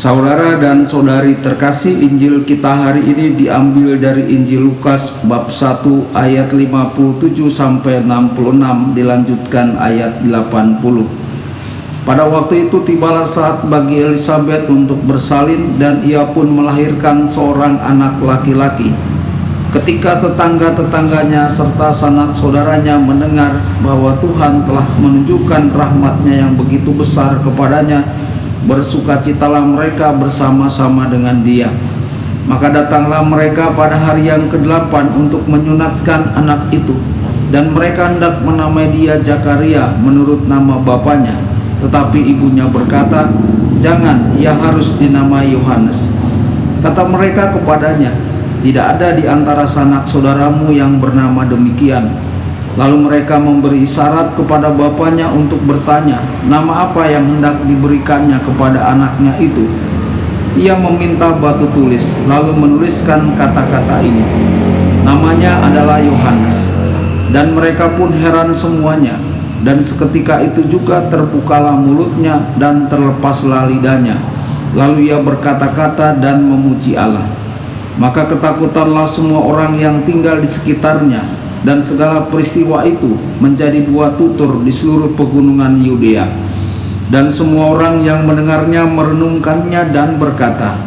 Saudara dan saudari terkasih, Injil kita hari ini diambil dari Injil Lukas bab 1 ayat 57 sampai 66, dilanjutkan ayat 80. Pada waktu itu tibalah saat bagi Elisabet untuk bersalin, dan ia pun melahirkan seorang anak laki-laki. Ketika tetangga-tetangganya serta sanak saudaranya mendengar bahwa Tuhan telah menunjukkan rahmat-Nya yang begitu besar kepadanya, bersukacitalah mereka bersama-sama dengan dia. Maka datanglah mereka pada hari yang ke-8 untuk menyunatkan anak itu, dan mereka hendak menamai dia Zakaria menurut nama bapaknya. Tetapi ibunya berkata, "Jangan, ia harus dinamai Yohanes." Kata mereka kepadanya, "Tidak ada di antara sanak saudaramu yang bernama demikian." Lalu mereka memberi isyarat kepada bapaknya untuk bertanya, nama apa yang hendak diberikannya kepada anaknya itu. Ia meminta batu tulis, lalu menuliskan kata-kata ini, "Namanya adalah Yohanes." Dan mereka pun heran semuanya. Dan seketika itu juga terbukalah mulutnya dan terlepaslah lidahnya. Lalu ia berkata-kata dan memuji Allah. Maka ketakutanlah semua orang yang tinggal di sekitarnya, dan segala peristiwa itu menjadi buah tutur di seluruh pegunungan Yudea. Dan semua orang yang mendengarnya merenungkannya dan berkata,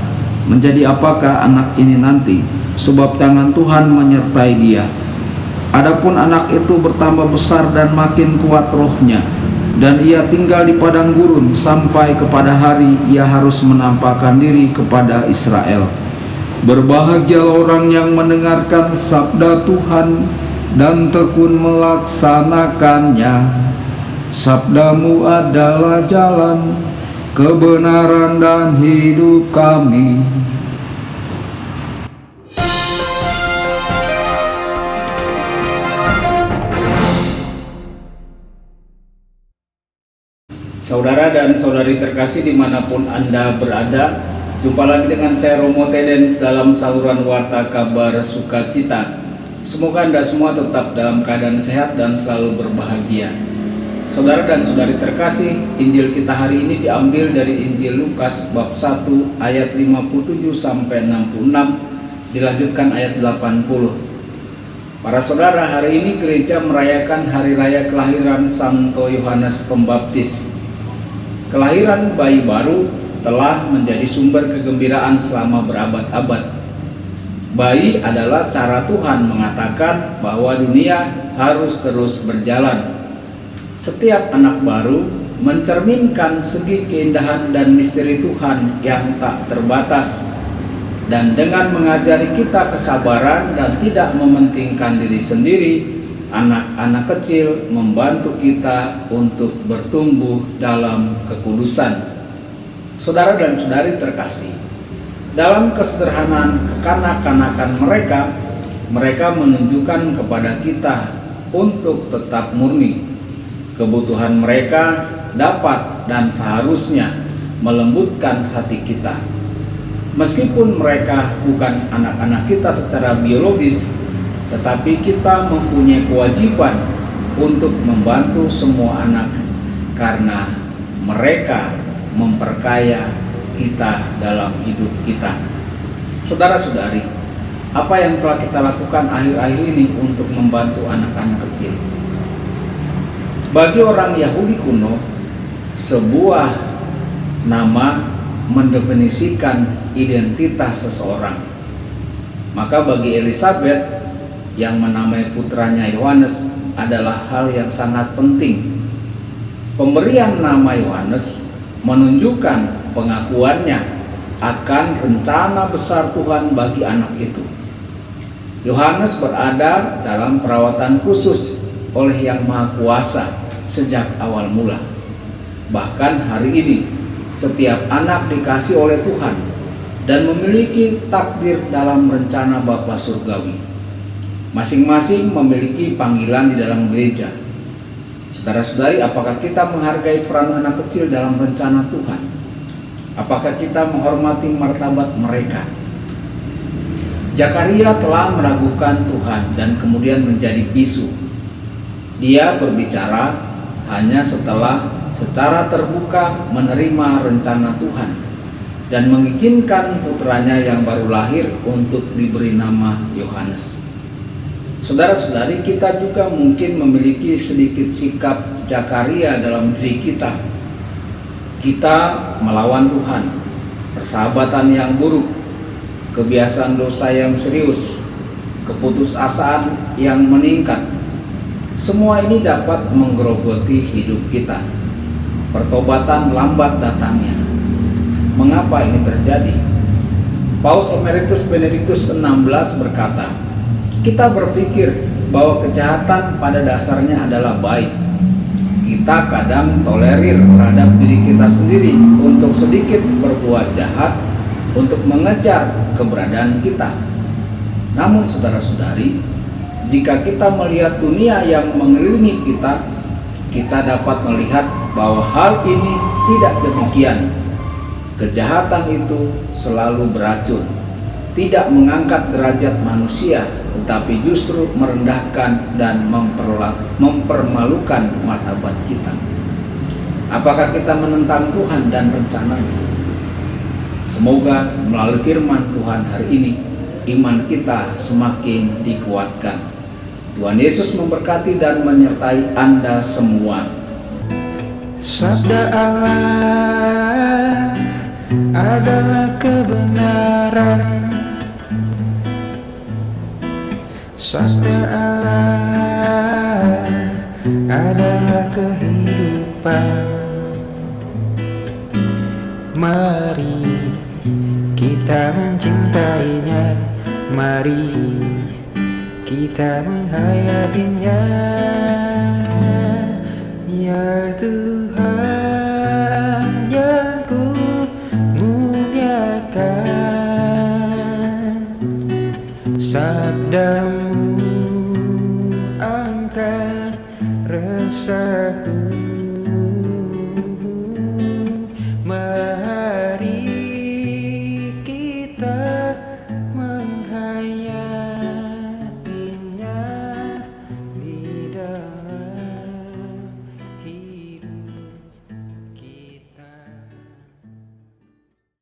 "Menjadi apakah anak ini nanti? Sebab tangan Tuhan menyertai dia." Adapun anak itu bertambah besar dan makin kuat rohnya, dan ia tinggal di padang gurun sampai kepada hari ia harus menampakkan diri kepada Israel. Berbahagialah orang yang mendengarkan sabda Tuhan dan tekun melaksanakannya. Sabdamu adalah jalan, kebenaran dan hidup kami. Saudara dan saudari terkasih dimanapun Anda berada, jumpa lagi dengan saya Romo Tedens dalam saluran Warta Kabar Sukacita. Semoga Anda semua tetap dalam keadaan sehat dan selalu berbahagia. Saudara dan saudari terkasih, Injil kita hari ini diambil dari Injil Lukas bab 1 ayat 57 sampai 66, dilanjutkan ayat 80. Para saudara, hari ini gereja merayakan hari raya kelahiran Santo Yohanes Pembaptis. Kelahiran bayi baru telah menjadi sumber kegembiraan selama berabad-abad. Bayi adalah cara Tuhan mengatakan bahwa dunia harus terus berjalan. Setiap anak baru mencerminkan segi keindahan dan misteri Tuhan yang tak terbatas. Dan dengan mengajari kita kesabaran dan tidak mementingkan diri sendiri, anak-anak kecil membantu kita untuk bertumbuh dalam kekudusan. Saudara dan saudari terkasih, dalam kesederhanaan kekanak-kanakan mereka menunjukkan kepada kita untuk tetap murni. Kebutuhan mereka dapat dan seharusnya melembutkan hati kita. Meskipun mereka bukan anak-anak kita secara biologis, tetapi kita mempunyai kewajiban untuk membantu semua anak, karena mereka memperkaya kita dalam hidup kita. Saudara-saudari, apa yang telah kita lakukan akhir-akhir ini untuk membantu anak-anak kecil? Bagi orang Yahudi kuno, sebuah nama mendefinisikan identitas seseorang. Maka bagi Elisabet yang menamai putranya Yohanes adalah hal yang sangat penting. Pemberian nama Yohanes menunjukkan pengakuannya akan rencana besar Tuhan bagi anak itu. Yohanes berada dalam perawatan khusus oleh Yang Maha Kuasa sejak awal mula. Bahkan hari ini setiap anak dikasih oleh Tuhan dan memiliki takdir dalam rencana Bapa Surgawi. Masing-masing memiliki panggilan di dalam gereja. Saudara-saudari, apakah kita menghargai peran anak kecil dalam rencana Tuhan? Apakah kita menghormati martabat mereka? Zakaria telah meragukan Tuhan dan kemudian menjadi bisu. Dia berbicara hanya setelah secara terbuka menerima rencana Tuhan. dan mengizinkan putranya yang baru lahir untuk diberi nama Yohanes. Saudara-saudari, kita juga mungkin memiliki sedikit sikap Zakaria dalam diri kita. Kita melawan Tuhan, persahabatan yang buruk, kebiasaan dosa yang serius, keputusasaan yang meningkat. Semua ini dapat menggerogoti hidup kita. Pertobatan lambat datangnya. Mengapa ini terjadi? Paus Emeritus Benediktus XVI berkata, kita berpikir bahwa kejahatan pada dasarnya adalah baik. Kita kadang tolerir terhadap diri kita sendiri untuk sedikit berbuat jahat untuk mengejar keberadaan kita. Namun saudara-saudari, jika kita melihat dunia yang mengelilingi kita, kita dapat melihat bahwa hal ini tidak demikian. Kejahatan itu selalu beracun, tidak mengangkat derajat manusia, tetapi justru merendahkan dan mempermalukan martabat kita. Apakah kita menentang Tuhan dan rencananya? Semoga melalui firman Tuhan hari ini, iman kita semakin dikuatkan. Tuhan Yesus memberkati dan menyertai Anda semua. Sabda Allah adalah kebenaran. Sabda Allah adalah kehidupan. Mari kita mencintainya, mari kita menghayatinya. Ya Tuhan yang ku muliakan, sabda